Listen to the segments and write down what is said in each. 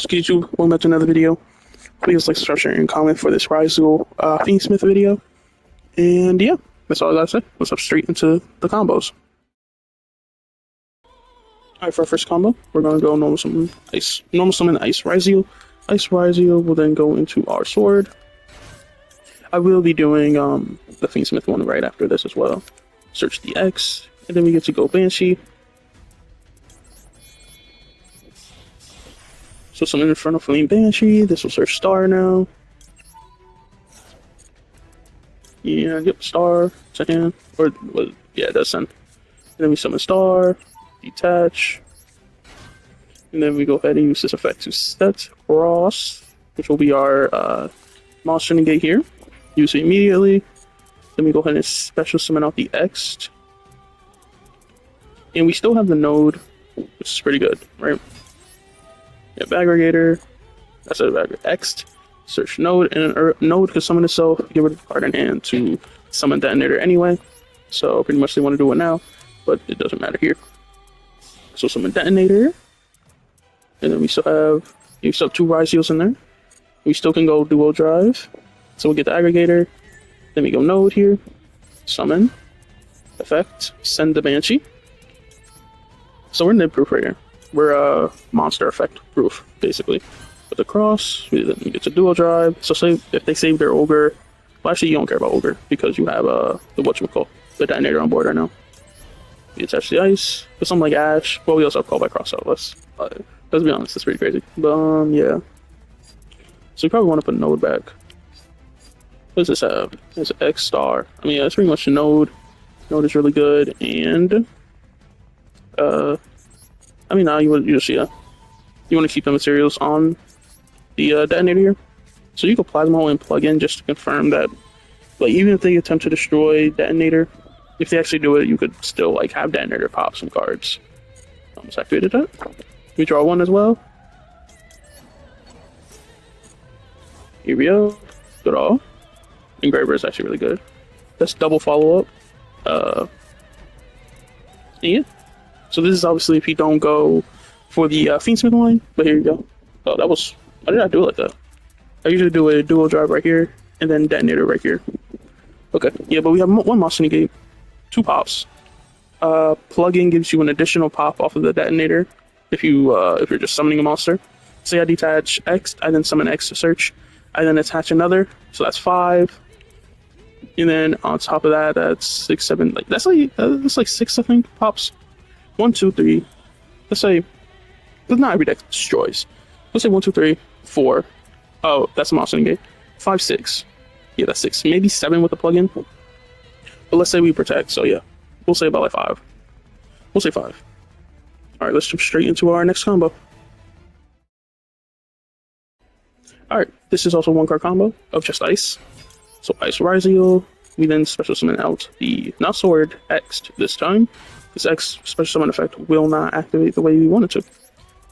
YouTube? Welcome back to another video. Please like, subscribe, share, and comment for this Ryzeal Fiendsmith video. And yeah, that's all I gotta say. Let's hop straight into the combos. Alright, for our first combo, we're gonna go normal summon Ext Ryzeal. Ext Ryzeal will then go into our sword. I will be doing the Fiendsmith one right after this as well. Search the X, and then we get to go Banshee. So summon Infernal Flame Banshee. This will search Star now. Yeah, yep, Star to hand. Or, well, yeah, it does send. And then we summon Star, detach. And then we go ahead and use this effect to set Cross, which will be our monster negate here. Use it immediately. Then we go ahead and special summon out the Ext. And we still have the node, which is pretty good, right? Yeah, aggregator. That's it, Ext. Search node, and a node can summon itself, give it a card in hand to summon detonator anyway. So pretty much they want to do it now, but it doesn't matter here. So summon detonator. And then we still have two Ryzeals in there. We still can go dual drive. So we'll get the aggregator. Then we go node here. Summon. Effect. Send the Banshee. So we're nib proof right here. We're monster effect proof, basically. With the cross, we get to dual drive. So say if they save their ogre, well actually you don't care about ogre because you have the the detonator on board right now. We attach the ice. But something like Ash. Well, we also have call by cross out less. Let's be honest, it's pretty crazy. But yeah. So we probably want to put node back. What does this have? It's an X star. I mean, yeah, it's pretty much a node. Node is really good, and I mean, now you want to keep the materials on the detonator here. So you can Plasmo and plug in just to confirm that, like, even if they attempt to destroy detonator, if they actually do it, you could still like have detonator pop some cards. Almost activated that. We draw one as well. Here we go. Good all. Engraver is actually really good. That's double follow up. Yeah. So this is obviously if you don't go for the Fiendsmith line, but here you go. Oh, that was, why did I do it like that? I usually do a dual drive right here, and then detonator right here. Okay, yeah, but we have one monster negate, 2 pops. Plug-in gives you an additional pop off of the detonator if you're just summoning a monster. Say I detach X, I then summon X to search, I then attach another, so that's 5. And then on top of that, that's 6, 7, like that's like 6, I think, pops. 1, 2, 3. Let's say, not every deck destroys. Let's say 1, 2, 3, 4. Oh, that's a monster negate. 5, 6. Yeah, that's 6. Maybe 7 with the plugin. But let's say we protect. So yeah, we'll say about like 5. We'll say 5. All right, let's jump straight into our next combo. All right, this is also 1-card combo of just ice. So Ext Ryzeal. We then special summon out the not sword Ext this time. This Ext special summon effect will not activate the way we want it to.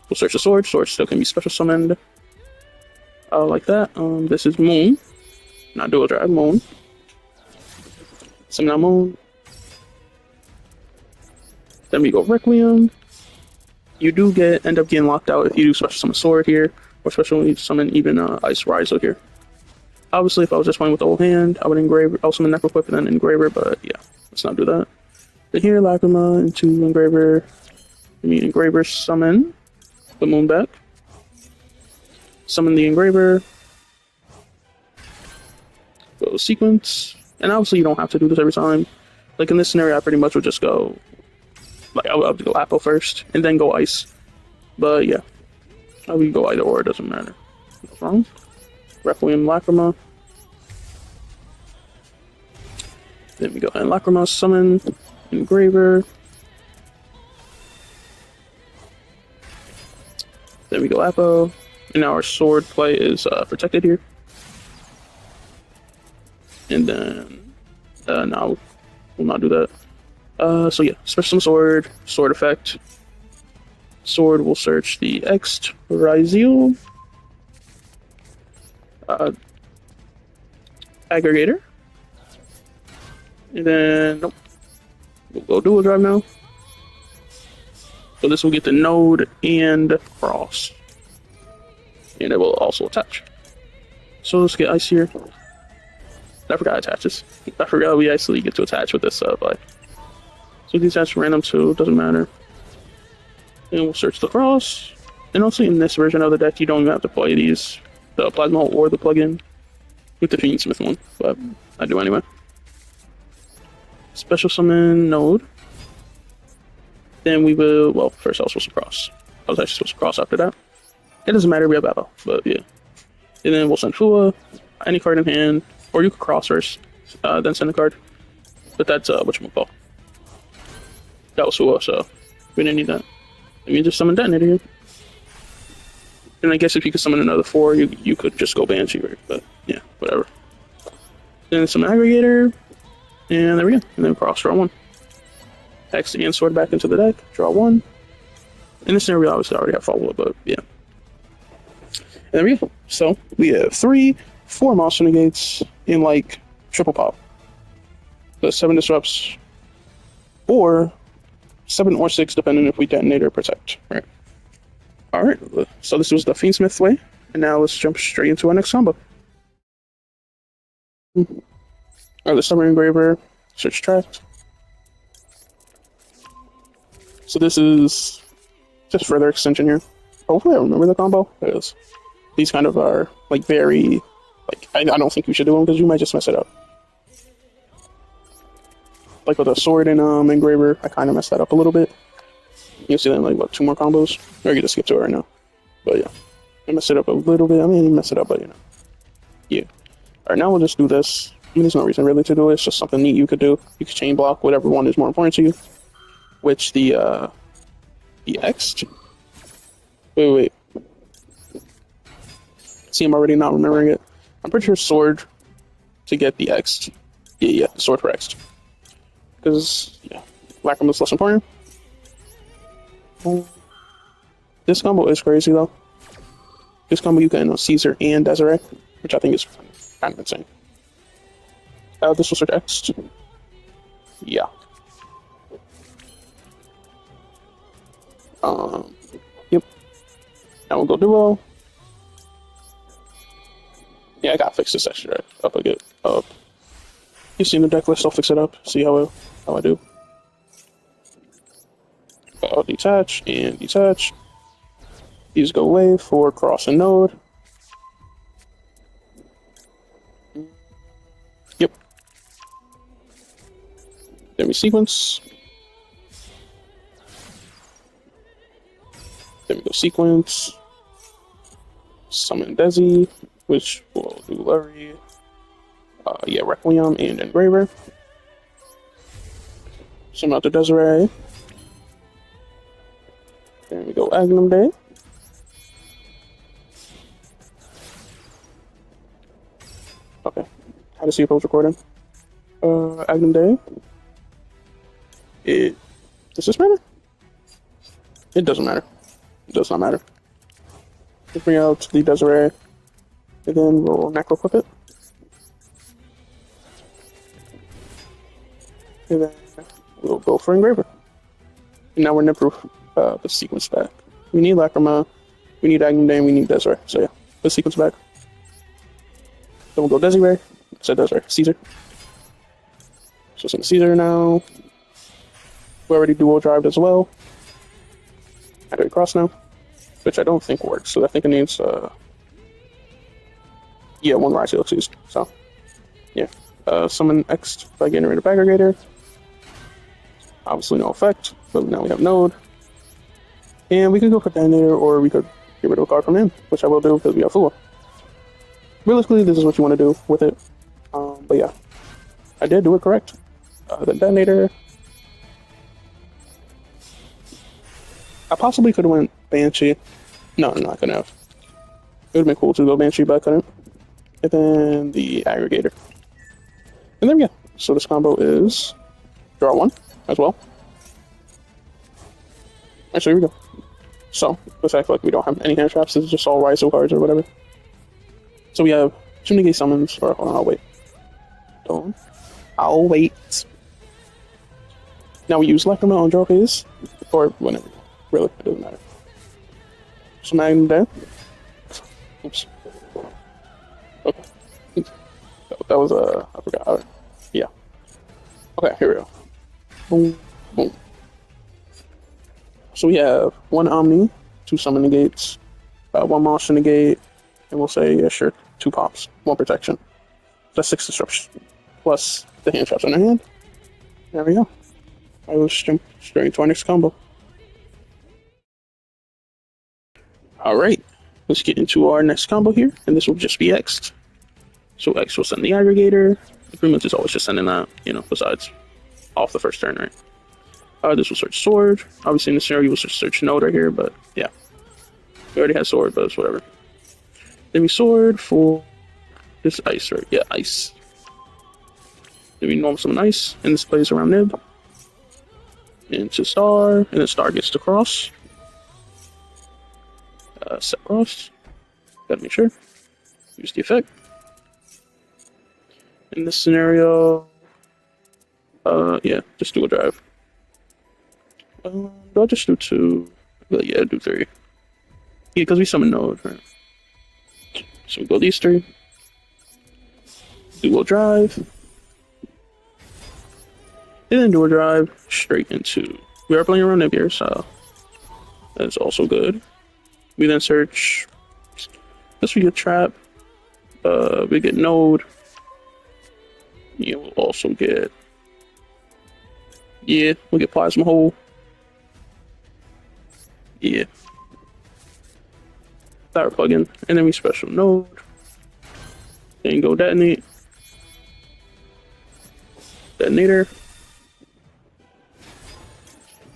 We'll search the sword. Sword still can be special summoned. Like that. This is Moon. Not dual drive, Moon. Summon out Moon. Then we go Requiem. You do end up getting locked out if you do special summon sword here, or special summon even Ext Ryzeal here. Obviously, if I was just playing with the whole hand, I would engrave. I'll summon Necroquip and then engraver, but yeah, let's not do that. Then here, Lacrima into engraver. Engraver summon the Moon back. Summon the engraver. Go sequence. And obviously, you don't have to do this every time. Like in this scenario, I pretty much would just go. Like I would have to go Apo first and then go ice. But yeah, I would go either or. It doesn't matter. What's wrong? Requiem, Lacrima. Then we go ahead and Lacrima summon engraver. Then we go Apo. And now our sword play is protected here. And then now we'll not do that. So yeah, special sword, sword effect. Sword will search the Ext Ryzeal. Aggregator. And then nope. We'll go dual drive now. So this will get the node and cross. and it will also attach. So let's get ice here. I forgot it attaches. I forgot we actually get to attach with this but so these attach random too, doesn't matter. And we'll search the cross. And also in this version of the deck, you don't even have to play these, the plasma or the plugin with the Fiendsmith one, but I do anyway. Special summon node. Then we will, well, first I was supposed to cross. I was actually supposed to cross after that. It doesn't matter, we have battle, but yeah. And then we'll send Fua, any card in hand, or you could cross first, then send a card. But that's whatchamacallit. That was Fua, so we didn't need that. Let me just summon Detonator here. And I guess if you could summon another 4, you could just go Banshee, right? But yeah, whatever. Then some Aggregator, and there we go. And then cross, draw 1. Ext and Sword back into the deck, draw 1. In this scenario, obviously I already have follow-up, but yeah. And there we go. So we have 4 monster negates in like triple pop. The 7 disrupts, or 7 or 6, depending if we detonate or protect. Right. Alright, so this was the Fiendsmith way, and now let's jump straight into our next combo. Alright, the Ext Engraver, search tract. So this is just further extension here. Hopefully I remember the combo, because these kind of are like very, like, I don't think you should do them because you might just mess it up. Like with a sword and engraver, I kind of messed that up a little bit. You'll see that in like, what, 2 more combos? Or you just skip to it right now. But yeah, I messed it up a little bit. I mean, you mess it up, but you know. Yeah. Alright, now we'll just do this. I mean, there's no reason really to do it. It's just something neat you could do. You could chain block whatever one is more important to you. Which the Ext? Wait. See, I'm already not remembering it. I'm pretty sure sword to get the Ext. Yeah, sword for Ext. Because, yeah, Lacrim is less important. This combo is crazy though. This combo you can Caesar and Desiree, which I think is kind of insane. This will search Ext. Yeah. Yep. Now we'll go Duel. Yeah, I gotta fix this extra up again. You've seen the deck list, I'll fix it up. See how I do. I'll detach and detach. These go away for cross and node. Yep. Then we sequence. Then we go sequence. Summon Desi, which will do Larry. Yeah, Requiem and Engraver. Summon out the Desiree. Then we go Agnum Day. Okay. How to see approach recording. Agnum Day. Does this matter? It doesn't matter. It does not matter. Let's bring out the Desiree. And then we'll Necro Clip it. And then we'll go for Engraver. And now we're Nip-proof. The sequence back. We need Lacrima, we need Agnum Day, and we need Desiree. So yeah, the sequence back. Then we'll go Desiree. I said Desiree. Caesar. So send Caesar now. We already dual drived as well. How do we cross now? Which I don't think works. So I think it needs yeah, 1 Ryzeal looks used. So yeah. Summon Ext by getting rid of Aggregator. Obviously no effect, but now we have node. And we could go for Detonator, or we could get rid of a card from him, which I will do because we have Fua. Realistically, this is what you want to do with it. But yeah, I did do it correct. The Detonator. I possibly could have went Banshee. No, I couldn't have. It would have been cool to go Banshee, but I couldn't. And then the Aggregator. And there we go. So this combo is draw 1 as well. Actually, here we go. So, the fact like we don't have any hand traps, this is just all Ryzeal cards or whatever. So we have 2 negate summons, or hold on, I'll wait. Don't. I'll wait. Now we use Lacrima on draw phase, or whenever. Really, it doesn't matter. So Magnum Day. Oops. Okay. That was I forgot. Yeah. Okay, here we go. Boom, boom. So we have one Omni, two Summon Negates, one Monster Negate, and we'll say, yeah, sure, two Pops, one Protection. That's 6 Disruption, plus the hand traps on our hand. There we go. I will jump straight into our next combo. Alright, let's get into our next combo here, and this will just be Ext. So Ext will send the Aggregator. Pretty much is always just sending that, besides off the first turn, right? This will search Sword. Obviously in this scenario, we'll search Node right here, but yeah. We already had Sword, but it's whatever. Then we Sword for this Ice, right? Yeah, Ice. Then we normal summon Ice, and this plays around Nib. Into Star, and then Star gets to Cross. Set Cross. Gotta make sure. Use the effect. In this scenario, yeah, just do a drive. Do I just do 2? Yeah, do 3. Yeah, because we summon Node, right? So we go these 3. Do a drive. And then do a drive straight into. We are playing around Nib here, so that's also good. We then search. This we get Trap. We get Node. Yeah, we'll also get. Yeah, we'll get Plasma Hole. Yeah. Power plugin. And then we special Node. Then go Detonate. Detonator.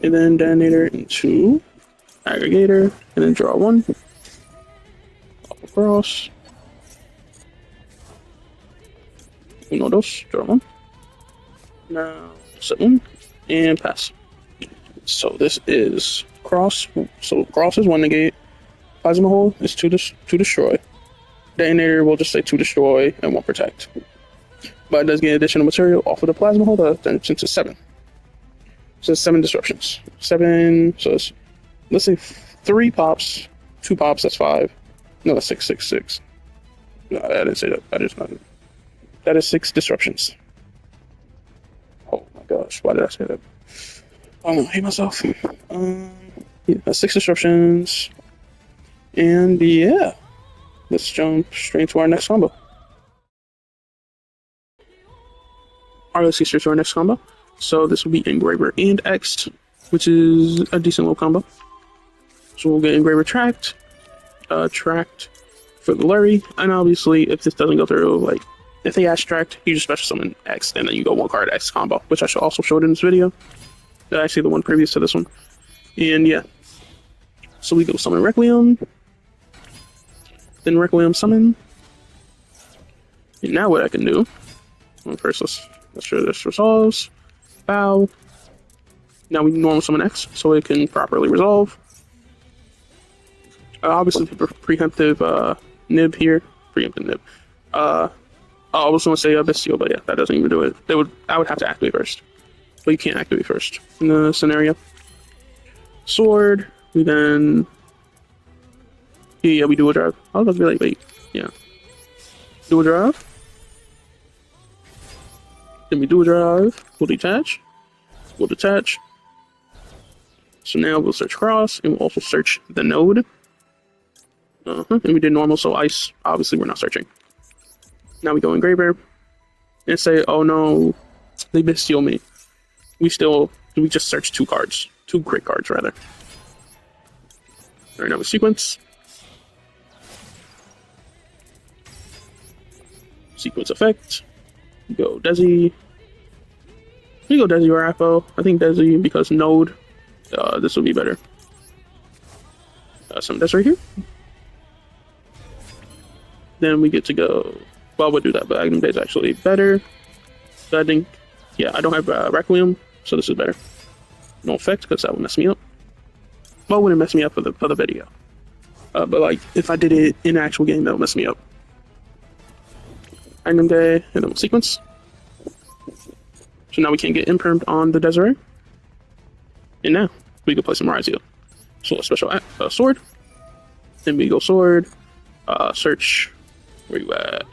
And then Detonator into Aggregator. And then draw 1. Up across. Uno, dos, draw 1. Now, set 1. And pass. So this is Cross. So Cross is 1 negate. Plasma Hole is 2 destroy. Detonator will just say 2 destroy and 1 protect. But it does get additional material off of the Plasma Hole that turns into 7. So it's 7 disruptions. 7, so it's, let's say 3 pops, 2 pops, that's 5. No, that's 6, 6, 6. No, I didn't say that. That is not. That is 6 disruptions. Oh my gosh, why did I say that? I hate myself. Yeah, that's 6 disruptions. And yeah, let's jump straight into our next combo. Alright, let's get straight to our next combo. So this will be Engraver and Ext, which is a decent little combo. So we'll get Engraver tracked for the Lurry, and obviously if this doesn't go through, like if they ask tracked, you just special summon Ext, and then you go 1 card Ext combo, which I should also showed in this video. Actually, the one previous to this one. And yeah, so we go summon Requiem, then Requiem summon. And now what I can do? Well, first let's show this resolves. Bow. Now we normal summon Ext, so it can properly resolve. Obviously, preemptive nib here. Preemptive nib. I was going to say Bestial, but yeah, that doesn't even do it. I would have to activate first. But you can't activate first in the scenario. Sword. We then. Yeah, we do a drive. I was about to be like, wait. Yeah. Do a drive. Then we do a drive. We'll detach. We'll detach. So now we'll search Cross, and we'll also search the Node. And we did normal, so Ice, obviously we're not searching. Now we go Engraver, and say, oh no, they Bestial me. We just search 2 cards. 2 great cards, rather. Alright, now we sequence. Sequence effect. Go Desi. We go Desi or Apo. I think Desi because Node. This will be better. Some Desi right here. Then we get to go. Well, we'll do that, but Magnum Day is actually better. So I think, yeah, I don't have Requiem, so this is better. No effect because that would mess me up. Well, it wouldn't mess me up for the video. But like, if I did it in an actual game, that would mess me up. Magnum Day, and then we'll sequence. So now we can't get impermed on the Desiree. And now we can play some Ryzeal. So a special sword. Then we go sword. Search. Where you at?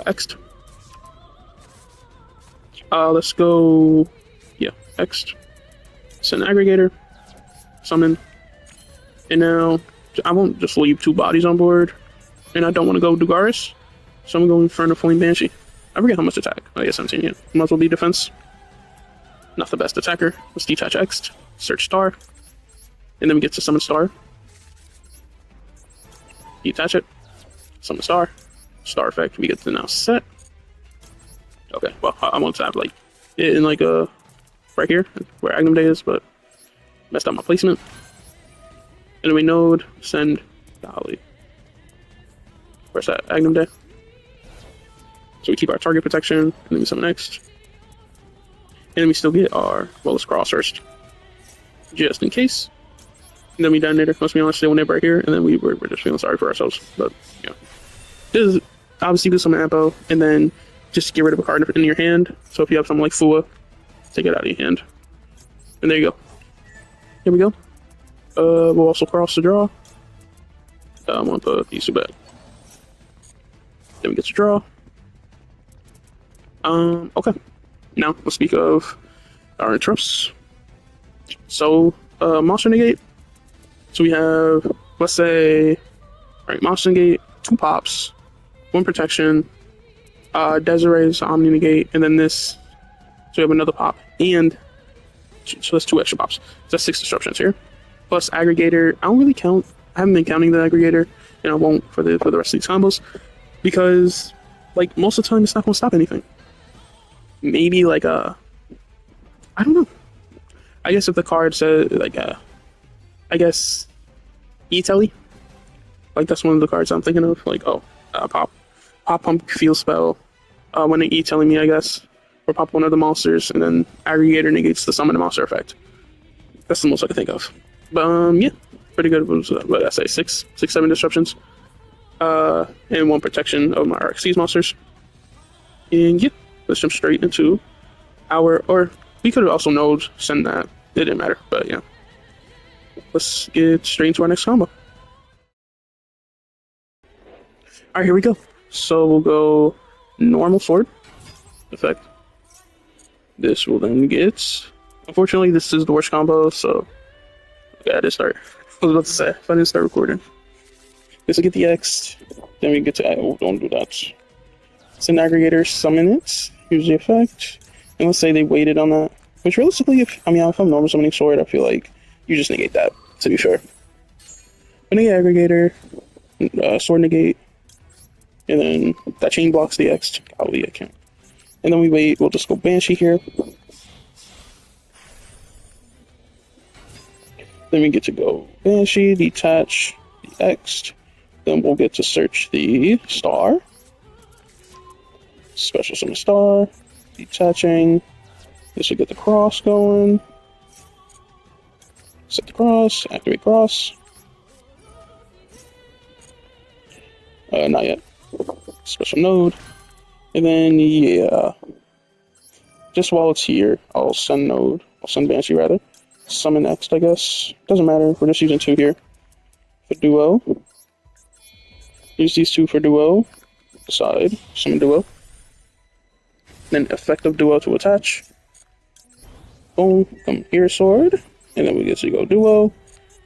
Ext. Let's go. Yeah, Ext. Send aggregator. Summon. And now I won't just leave 2 bodies on board. And I don't want to go Dugaris. So I'm going Infernal Flame Banshee. I forget how much attack. I guess 17, yeah. Might as well be defense. Not the best attacker. Let's detach Ext. Search star. And then we get to summon star. Detach it. Summon star. Star effect. We get to now set. Okay, well, I want to have like it in like right here where Agnum Day is, but messed up my placement. And then we node send. Golly, where's that Agnum Day? So we keep our target protection, and then we summon next. And then we still get our Willis Cross first, just in case. And then we detonator. Let's be honest, they went right here, and then we're just feeling sorry for ourselves. But yeah, this is obviously good summon ammo, and then just get rid of a card in your hand. So if you have something like Fua, take it out of your hand. And there you go. Here we go. We'll also cross the draw. I'm gonna put these two back. Then we get to draw. Okay. Now let's speak of our interrupts. So, monster negate. So we have, let's say, alright, monster negate, 2 pops, 1 protection, Desiree's Omni negate, and then this. So we have another pop, and so that's 2 extra pops. So that's 6 disruptions here. Plus aggregator. I don't really count. I haven't been counting the aggregator, and I won't for the rest of these combos, because like most of the time it's not going to stop anything. Maybe like I don't know. I guess if the card says like I guess E-Telly. Like that's one of the cards I'm thinking of. Like pop pump field spell. When they E-Telling me, I guess. Or pop one of the monsters, and then aggregator negates the summon monster effect. That's the most I can think of. But yeah, pretty good. What did I say? 7 disruptions. And 1 protection of my RXC's monsters. And yeah, let's jump straight into our, or we could have also node send that. It didn't matter, but yeah. Let's get straight into our next combo. Alright, here we go. So we'll go normal sword effect. This will then get, unfortunately this is the worst combo, so I gotta start. I was about to say, if I didn't start recording. This will get the Ext, then we get to, oh, don't do that. Send aggregator, summon it, use the effect, and let's say they waited on that. Which realistically, if I'm normal summoning sword, I feel like you just negate that, to be fair. But negate aggregator, sword negate, and then that chain blocks the Ext. Golly, I can't. And then we wait, we'll just go Banshee here. Then we get to go Banshee, detach the Ext. Then we'll get to search the star. Special summon star. Detaching. This will get the cross going. Set the cross, activate cross. Not yet. Special node. And then, yeah, just while it's here, I'll send Banshee rather. Summon Ext, I guess. Doesn't matter, we're just using 2 here. For Duel. Use these 2 for Duel. Decide, summon Duel. Then effective Duel to attach. Boom, come here, sword. And then we get to go Duel.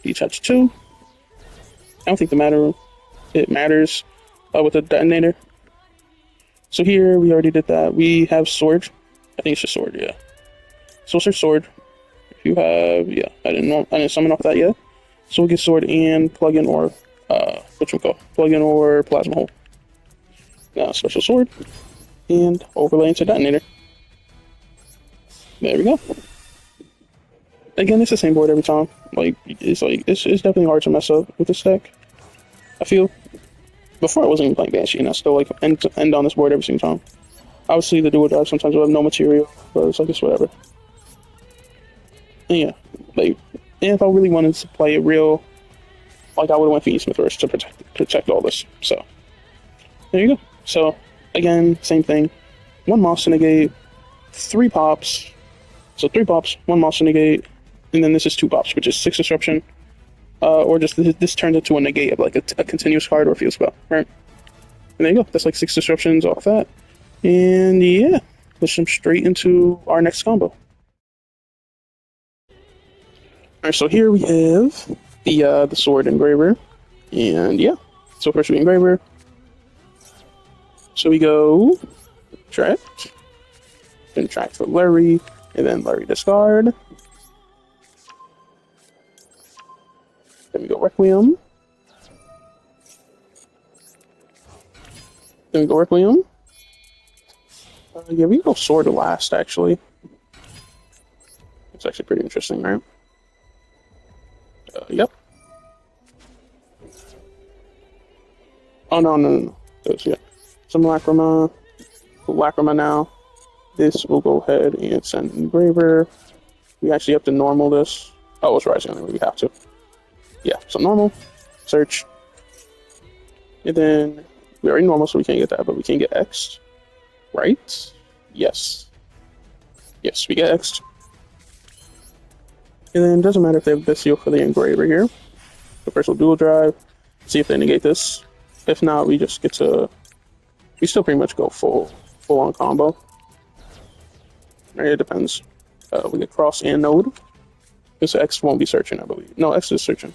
Detach 2. I don't think it matters with the detonator. So here, we already did that. We have sword. I think it's just sword, yeah. So search sword. If you have, yeah, I didn't summon off that yet. So we'll get sword and plug-in or, plug-in or plasma hole. Now special sword. And overlay into detonator. There we go. Again, it's the same board every time. It's definitely hard to mess up with this deck, I feel. Before I wasn't even playing Banshee, and I still end on this board every single time. Obviously, the dual drive sometimes will have no material, but it's like it's whatever. And yeah, and if I really wanted to play it real, I would have went Fiendsmith first to protect all this. So there you go. So again, same thing. 1 monster negate, 3 pops. So 3 pops, 1 monster negate, and then this is 2 pops, which is 6 disruption. or just this turns into a negate of like a continuous card or field spell, right? And there you go. That's like 6 disruptions off that. And yeah, let's jump straight into our next combo. Alright, so here we have the sword engraver. And yeah. So first we engraver. So we go tract. Then tract for Larry. And then Larry discard. Then we go Requiem. Then we go Requiem. Yeah, we can go Sword last, actually. It's actually pretty interesting, right? Yep. Oh, no. Those, yeah. Some Lacrima. Lacrima now. This will go ahead and send Engraver. We actually have to normal this. Oh, it's Rising anyway, we have to. Yeah, so normal. Search. And then we already normal, so we can't get that, but we can get Ext. Right? Yes. Yes, we get Ext. And then it doesn't matter if they have Visio for the Engraver here. So first we'll dual drive, see if they negate this. If not, we just get to... We still pretty much go full on combo. Right, it depends. We get cross and node. Because Ext won't be searching, I believe. No, Ext is searching.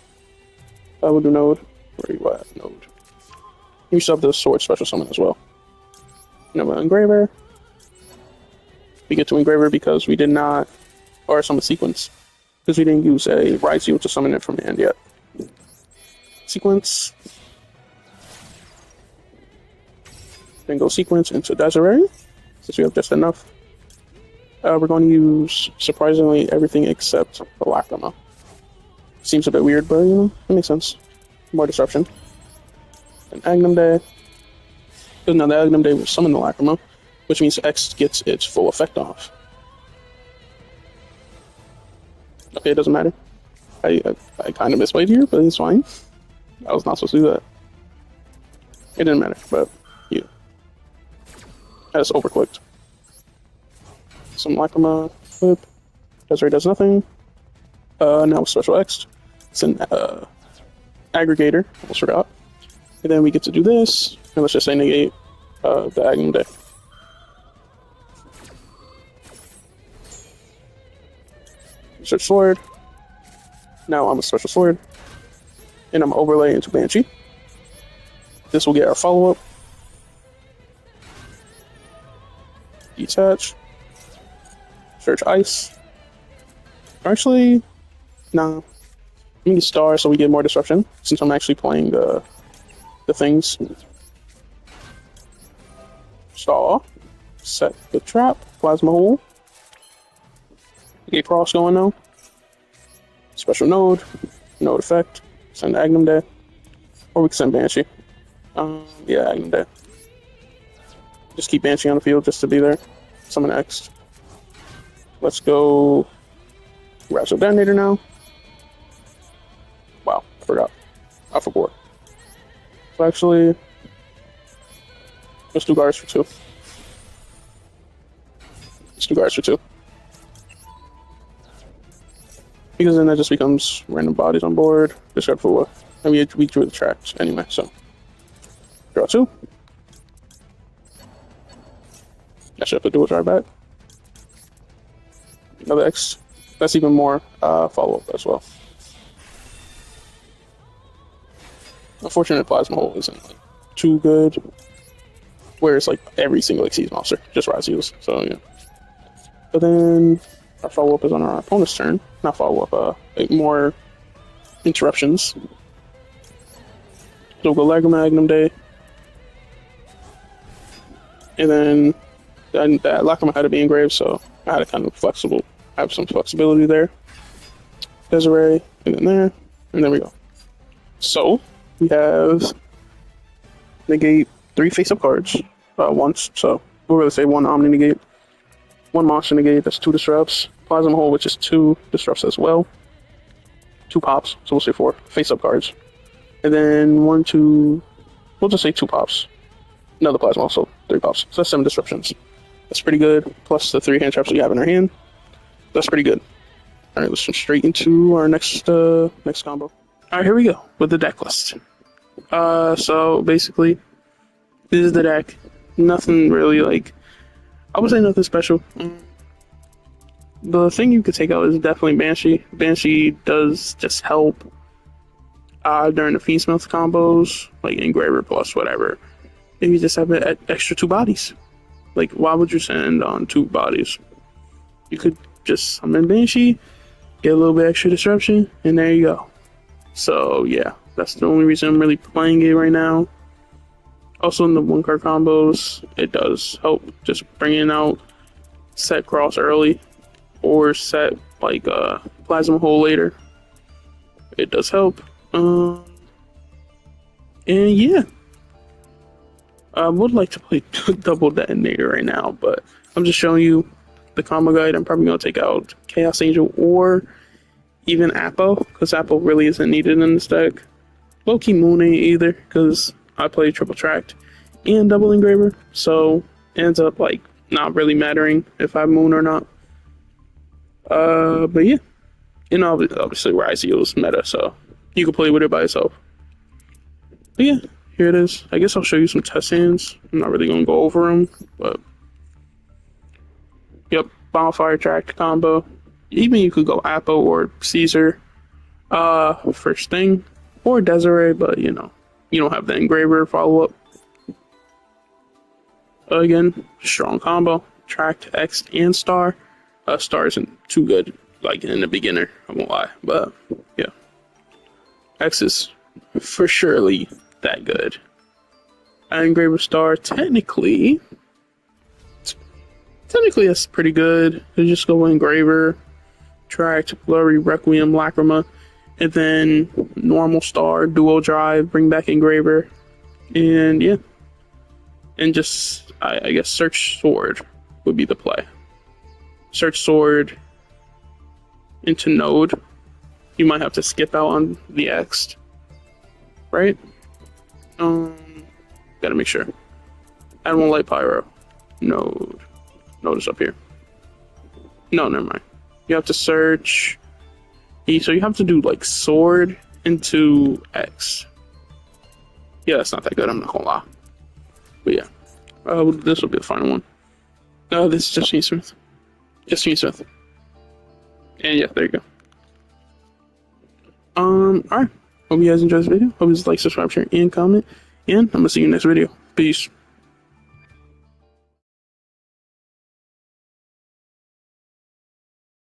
We'll do node. Where you at? Node. You still have the sword special summon as well. Now Engraver. We get to Engraver because we did not, or summon sequence, because we didn't use a Ryzeal to summon it from hand yet. Sequence. Then go sequence into Desiree, since we have just enough. We're going to use surprisingly everything except the Lacrima. Seems a bit weird, but you know, it makes sense. More disruption. And Agnum Day. Because now the Agnum Day will summon the Lacrima, which means Ext gets its full effect off. Okay, it doesn't matter. I kind of misplayed here, but it's fine. I was not supposed to do that. It didn't matter, but yeah. I just overclicked. Some Lacrima flip. Desiree does nothing. Now special Ext. It's an aggregator. Almost forgot. And then we get to do this. And let's just say negate the Agnum Day. Search sword. Now I'm a special sword. And I'm overlay into Banshee. This will get our follow-up. Detach. Search ice. Actually, nah. I'm gonna star so we get more disruption, since I'm actually playing the things. Star. Set the trap. Plasma hole. Get cross going now. Special node. Node effect. Send Agnum Day. Or we can send Banshee. Yeah, Agnum Day. Just keep Banshee on the field just to be there. Summon Ext. Let's go Ryzeal Detonator now. Wow, I forgot. I forgot. So actually, let's do guards for 2. Let's do guards for 2. Because then that just becomes random bodies on board. Discard for what? And we drew the tracks anyway, so. Draw 2. I should have to dual drive back. Another Ext. That's even more follow-up as well. Unfortunately, Plasma Hole isn't like, too good. Where it's like every single Xyz monster, just Ryzeals. So yeah. But then our follow-up is on our opponent's turn. Not follow-up, like more interruptions. So we'll go Lacrima Day. And then that Lacrima had to be engraved, so I had a kind of flexible, have some flexibility there. Desiree, and then there, and there we go. So we have negate 3 face-up cards once, so we'll really say 1 Omni negate, 1 monster negate, that's 2 disrupts, Plasma Hole, which is 2 disrupts as well, 2 pops, so we'll say 4 face-up cards, and then 1, 2, we'll just say 2 pops, another Plasma Hole, so 3 pops, so that's 7 disruptions. That's pretty good, plus the 3 hand traps we have in our hand, that's pretty good. Alright, let's jump straight into our next combo. Alright, here we go with the deck list. So basically, this is the deck. Nothing really like, I would say nothing special. The thing you could take out is definitely Banshee. Banshee does just help during the Fiendsmith combos, like Engraver plus whatever. If you just have an extra 2 bodies. Like, why would you send on 2 bodies? You could just summon Banshee, get a little bit extra disruption, and there you go. So yeah, that's the only reason I'm really playing it right now. Also in the 1-card combos, it does help just bringing out set cross early or set like plasma hole later. It does help. And yeah, I would like to play double detonator right now, but I'm just showing you the combo guide. I'm probably gonna take out Chaos Angel or even Appo, because Appo really isn't needed in this deck. Low-key Moon ain't either, because I play triple tracked and double engraver, so it ends up like not really mattering if I Moon or not. But yeah, and obviously Ryzeal is meta, so you can play with it by yourself. But yeah, here it is. I guess I'll show you some test hands. I'm not really gonna go over them, but yep, Bonfire Tracked combo. Even you could go Appo or Caesar first thing, or Desiree, but you know, you don't have the Engraver follow-up. Again, strong combo. Tracked, Ext, and Star. Star isn't too good, like in the beginner, I won't lie, but yeah. Ext is for surely that good. Engraver Star, technically that's pretty good. You just go Engraver, Tracked, Blurry, Requiem, Lacrima, and then normal Star, Dual Drive, bring back Engraver, and yeah. And just, I guess Search Sword would be the play. Search Sword into Node. You might have to skip out on the Ext, right? Gotta make sure. I don't want Light Pyro. Node. Node is up here. No, never mind. You have to search. So you have to do like Sword into X. Yeah, that's not that good, I'm not gonna lie. But yeah. This will be the final one. No, this is just Fiendsmith. Just Fiendsmith. And yeah, there you go. Alright. Hope you guys enjoyed this video. Hope you like, subscribe, share, and comment. And I'm gonna see you next video. Peace.